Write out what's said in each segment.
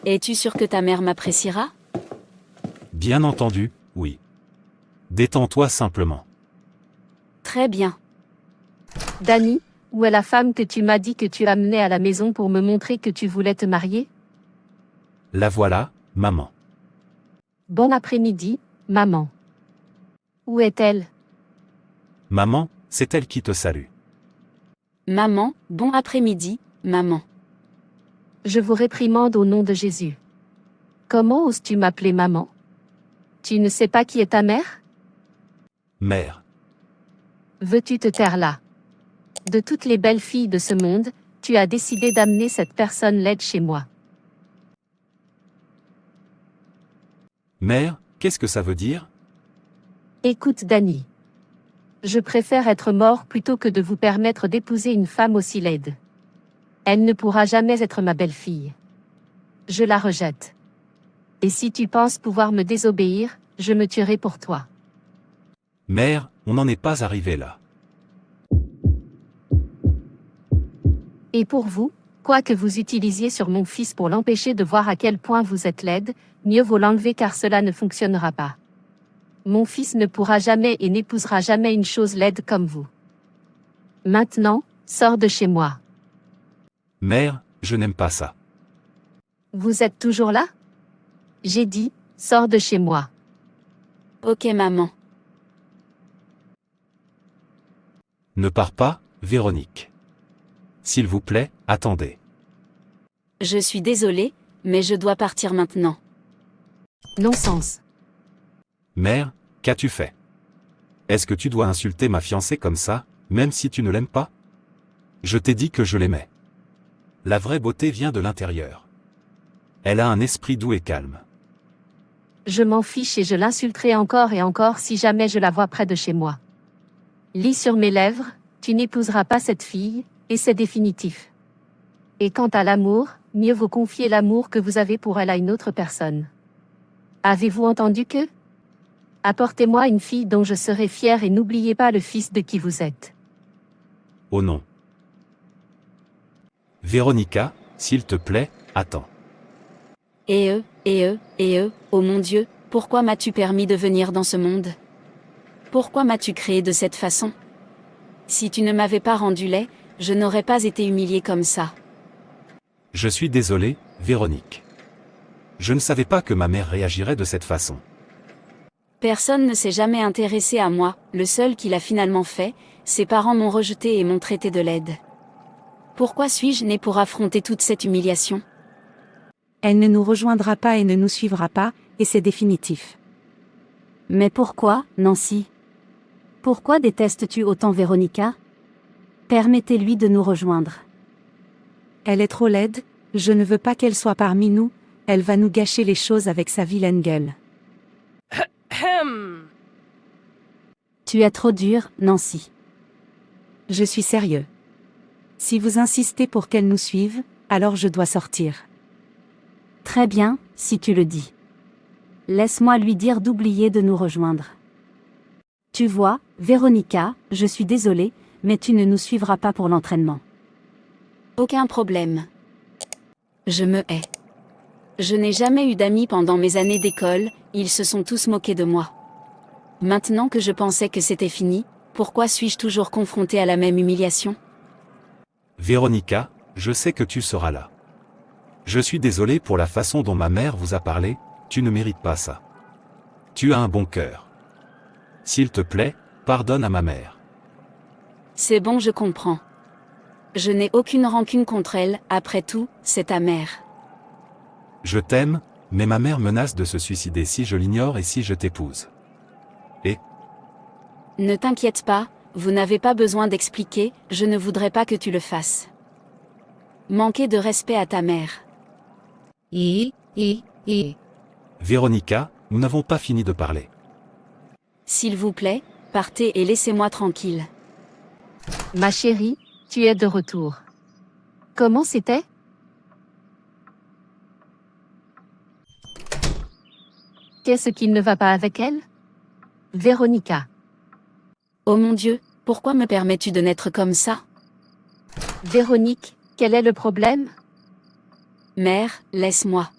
Es-tu sûr que ta mère m'appréciera? Bien entendu, oui. Détends-toi simplement. Très bien. Danny, où est la femme que tu m'as dit que tu amenais à la maison pour me montrer que tu voulais te marier? La voilà, maman. Bon après-midi, maman. Où est-elle? Maman, c'est elle qui te salue. Maman, bon après-midi, maman. Je vous réprimande au nom de Jésus. Comment oses-tu m'appeler maman? Tu ne sais pas qui est ta mère? Mère. Veux-tu te taire là? De toutes les belles filles de ce monde, tu as décidé d'amener cette personne laide chez moi. Mère, qu'est-ce que ça veut dire? Écoute Danny. Je préfère être mort plutôt que de vous permettre d'épouser une femme aussi laide. Elle ne pourra jamais être ma belle-fille. Je la rejette. Et si tu penses pouvoir me désobéir, je me tuerai pour toi. Mère, on n'en est pas arrivé là. Et pour vous, quoi que vous utilisiez sur mon fils pour l'empêcher de voir à quel point vous êtes laide, mieux vaut l'enlever car cela ne fonctionnera pas. Mon fils ne pourra jamais et n'épousera jamais une chose laide comme vous. Maintenant, sors de chez moi. Mère, je n'aime pas ça. Vous êtes toujours là? J'ai dit, sors de chez moi. Ok maman. Ne pars pas, Véronique. S'il vous plaît, attendez. Je suis désolée, mais je dois partir maintenant. Non-sens. Mère, qu'as-tu fait? Est-ce que tu dois insulter ma fiancée comme ça, même si tu ne l'aimes pas? Je t'ai dit que je l'aimais. La vraie beauté vient de l'intérieur. Elle a un esprit doux et calme. Je m'en fiche et je l'insulterai encore et encore si jamais je la vois près de chez moi. Lis sur mes lèvres, tu n'épouseras pas cette fille, et c'est définitif. Et quant à l'amour, mieux vaut confier l'amour que vous avez pour elle à une autre personne. Avez-vous entendu que? Apportez-moi une fille dont je serai fière et n'oubliez pas le fils de qui vous êtes. Oh non. Véronica, s'il te plaît, attends. Oh mon Dieu, pourquoi m'as-tu permis de venir dans ce monde? Pourquoi m'as-tu créé de cette façon? Si tu ne m'avais pas rendu laid, je n'aurais pas été humilié comme ça. Je suis désolé, Véronique. Je ne savais pas que ma mère réagirait de cette façon. Personne ne s'est jamais intéressé à moi, le seul qui l'a finalement fait, ses parents m'ont rejeté et m'ont traité de laide. Pourquoi suis-je né pour affronter toute cette humiliation? Elle ne nous rejoindra pas et ne nous suivra pas, et c'est définitif. Mais pourquoi, Nancy? Pourquoi détestes-tu autant Véronica? Permettez-lui de nous rejoindre. Elle est trop laide, je ne veux pas qu'elle soit parmi nous, elle va nous gâcher les choses avec sa vilaine gueule. Tu es trop dure, Nancy. Je suis sérieux. Si vous insistez pour qu'elle nous suive, alors je dois sortir. Très bien, si tu le dis. Laisse-moi lui dire d'oublier de nous rejoindre. Tu vois, Véronica, je suis désolée, mais tu ne nous suivras pas pour l'entraînement. Aucun problème. Je me hais. Je n'ai jamais eu d'amis pendant mes années d'école, ils se sont tous moqués de moi. Maintenant que je pensais que c'était fini, pourquoi suis-je toujours confrontée à la même humiliation? Véronica, je sais que tu seras là. Je suis désolé pour la façon dont ma mère vous a parlé, tu ne mérites pas ça. Tu as un bon cœur. S'il te plaît, pardonne à ma mère. C'est bon, je comprends. Je n'ai aucune rancune contre elle, après tout, c'est ta mère. Je t'aime, mais ma mère menace de se suicider si je l'ignore et si je t'épouse. Et? Ne t'inquiète pas, vous n'avez pas besoin d'expliquer, je ne voudrais pas que tu le fasses. Manquer de respect à ta mère. Véronica, nous n'avons pas fini de parler. S'il vous plaît, partez et laissez-moi tranquille. Ma chérie, tu es de retour. Comment c'était? Qu'est-ce qui ne va pas avec elle? Véronica. Oh mon Dieu, pourquoi me permets-tu de naître comme ça? Véronique, quel est le problème? Mère, laisse-moi.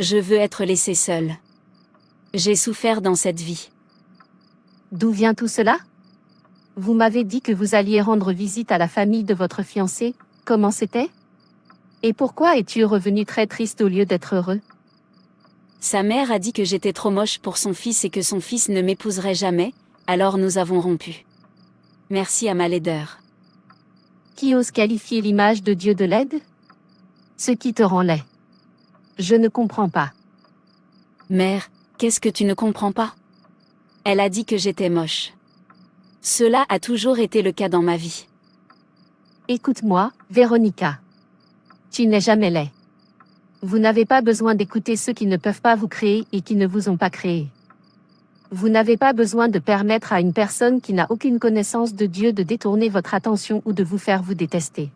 Je veux être laissée seule. J'ai souffert dans cette vie. D'où vient tout cela? Vous m'avez dit que vous alliez rendre visite à la famille de votre fiancé, comment c'était? Et pourquoi es-tu revenu très triste au lieu d'être heureux? Sa mère a dit que j'étais trop moche pour son fils et que son fils ne m'épouserait jamais, alors nous avons rompu. Merci à ma laideur. Qui ose qualifier l'image de Dieu de laide? Ce qui te rend laid. Je ne comprends pas. Mère, qu'est-ce que tu ne comprends pas? Elle a dit que j'étais moche. Cela a toujours été le cas dans ma vie. Écoute-moi, Véronica. Tu n'es jamais laid. Vous n'avez pas besoin d'écouter ceux qui ne peuvent pas vous créer et qui ne vous ont pas créé. Vous n'avez pas besoin de permettre à une personne qui n'a aucune connaissance de Dieu de détourner votre attention ou de vous faire vous détester.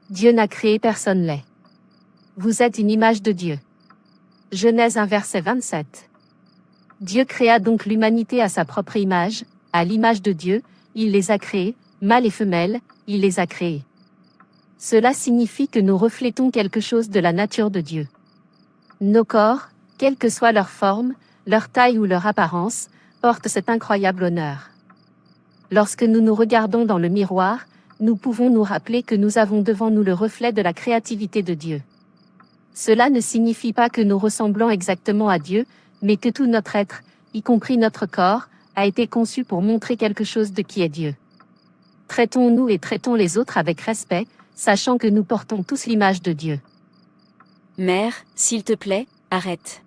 Dieu n'a créé personne laid. Vous êtes une image de Dieu. Genèse 1 verset 27. Dieu créa donc l'humanité à sa propre image, à l'image de Dieu, il les a créés, mâles et femelles, il les a créés. Cela signifie que nous reflétons quelque chose de la nature de Dieu. Nos corps, quelle que soit leur forme, leur taille ou leur apparence, portent cet incroyable honneur. Lorsque nous nous regardons dans le miroir, nous pouvons nous rappeler que nous avons devant nous le reflet de la créativité de Dieu. Cela ne signifie pas que nous ressemblons exactement à Dieu, mais que tout notre être, y compris notre corps, a été conçu pour montrer quelque chose de qui est Dieu. Traitons-nous et traitons les autres avec respect, sachant que nous portons tous l'image de Dieu. Mère, s'il te plaît, arrête.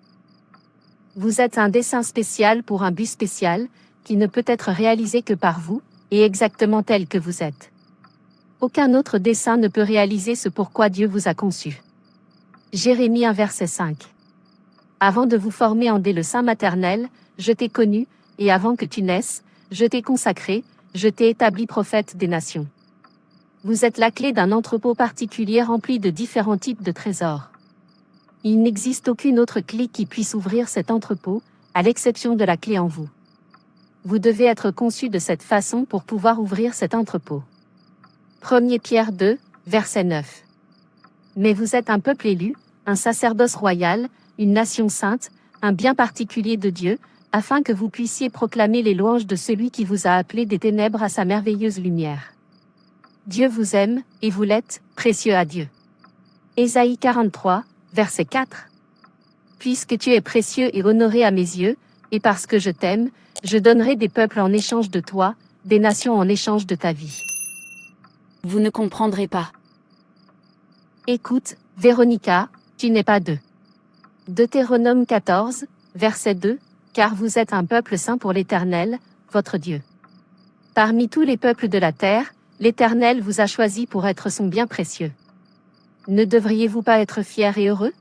Vous êtes un dessein spécial pour un but spécial, qui ne peut être réalisé que par vous, et exactement tel que vous êtes. Aucun autre dessein ne peut réaliser ce pourquoi Dieu vous a conçu. Jérémie 1 verset 5. Avant de vous former en dès le sein maternel, je t'ai connu, et avant que tu naisses, je t'ai consacré, je t'ai établi prophète des nations. Vous êtes la clé d'un entrepôt particulier rempli de différents types de trésors. Il n'existe aucune autre clé qui puisse ouvrir cet entrepôt, à l'exception de la clé en vous. Vous devez être conçu de cette façon pour pouvoir ouvrir cet entrepôt. 1 Pierre 2, verset 9. Mais vous êtes un peuple élu, un sacerdoce royal, une nation sainte, un bien particulier de Dieu, afin que vous puissiez proclamer les louanges de celui qui vous a appelé des ténèbres à sa merveilleuse lumière. Dieu vous aime, et vous l'êtes, précieux à Dieu. Ésaïe 43, verset 4. Puisque tu es précieux et honoré à mes yeux, et parce que je t'aime, je donnerai des peuples en échange de toi, des nations en échange de ta vie. Vous ne comprendrez pas. Écoute, Véronica, tu n'es pas d'eux. Deutéronome 14, verset 2, car vous êtes un peuple saint pour l'Éternel, votre Dieu. Parmi tous les peuples de la terre, l'Éternel vous a choisi pour être son bien précieux. Ne devriez-vous pas être fiers et heureux?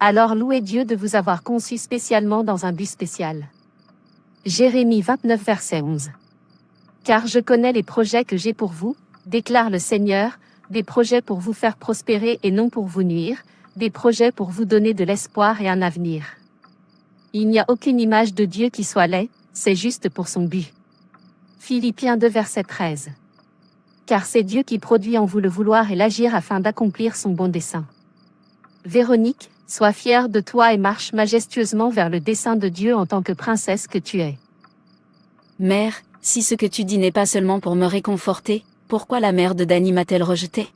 Alors louez Dieu de vous avoir conçu spécialement dans un but spécial. Jérémie 29 verset 11. Car je connais les projets que j'ai pour vous, déclare le Seigneur, des projets pour vous faire prospérer et non pour vous nuire, des projets pour vous donner de l'espoir et un avenir. Il n'y a aucune image de Dieu qui soit laid, c'est juste pour son but. Philippiens 2 verset 13. Car c'est Dieu qui produit en vous le vouloir et l'agir afin d'accomplir son bon dessein. Véronique, sois fière de toi et marche majestueusement vers le dessein de Dieu en tant que princesse que tu es. Mère, si ce que tu dis n'est pas seulement pour me réconforter, pourquoi la mère de Danny m'a-t-elle rejeté?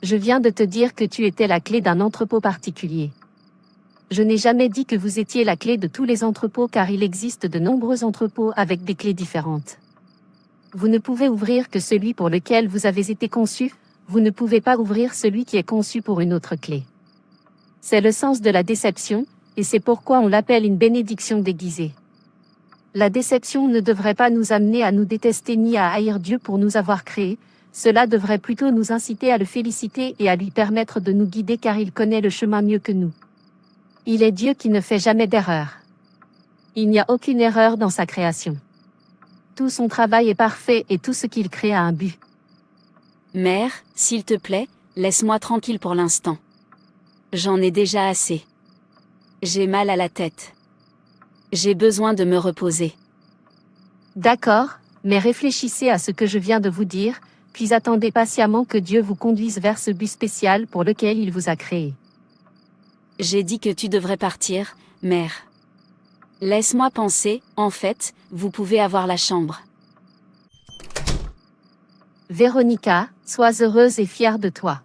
Je viens de te dire que tu étais la clé d'un entrepôt particulier. Je n'ai jamais dit que vous étiez la clé de tous les entrepôts car il existe de nombreux entrepôts avec des clés différentes. Vous ne pouvez ouvrir que celui pour lequel vous avez été conçu, vous ne pouvez pas ouvrir celui qui est conçu pour une autre clé. C'est le sens de la déception, et c'est pourquoi on l'appelle une bénédiction déguisée. La déception ne devrait pas nous amener à nous détester ni à haïr Dieu pour nous avoir créés, cela devrait plutôt nous inciter à le féliciter et à lui permettre de nous guider car il connaît le chemin mieux que nous. Il est Dieu qui ne fait jamais d'erreur. Il n'y a aucune erreur dans sa création. Tout son travail est parfait et tout ce qu'il crée a un but. Mère, s'il te plaît, laisse-moi tranquille pour l'instant. J'en ai déjà assez. J'ai mal à la tête. J'ai besoin de me reposer. D'accord, mais réfléchissez à ce que je viens de vous dire, puis attendez patiemment que Dieu vous conduise vers ce but spécial pour lequel il vous a créé. J'ai dit que tu devrais partir, mère. Laisse-moi penser, en fait, vous pouvez avoir la chambre. Véronica, sois heureuse et fière de toi.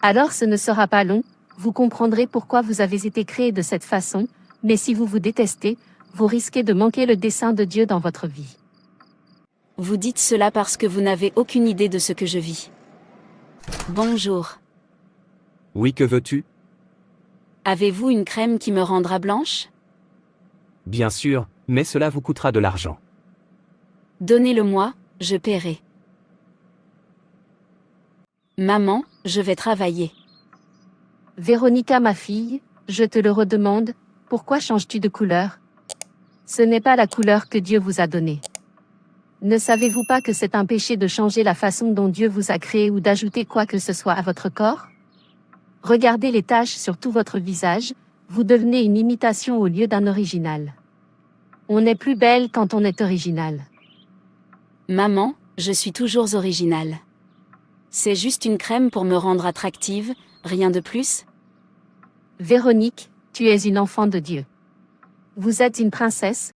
Alors ce ne sera pas long, vous comprendrez pourquoi vous avez été créé de cette façon, mais si vous vous détestez, vous risquez de manquer le dessein de Dieu dans votre vie. Vous dites cela parce que vous n'avez aucune idée de ce que je vis. Bonjour. Oui, que veux-tu? Avez-vous une crème qui me rendra blanche? Bien sûr, mais cela vous coûtera de l'argent. Donnez-le-moi, je paierai. Maman, je vais travailler. Véronica, ma fille, je te le redemande, pourquoi changes-tu de couleur? Ce n'est pas la couleur que Dieu vous a donnée. Ne savez-vous pas que c'est un péché de changer la façon dont Dieu vous a créé ou d'ajouter quoi que ce soit à votre corps? Regardez les taches sur tout votre visage, vous devenez une imitation au lieu d'un original. On est plus belle quand on est original. Maman, je suis toujours originale. C'est juste une crème pour me rendre attractive, rien de plus? Véronique, tu es une enfant de Dieu. Vous êtes une princesse,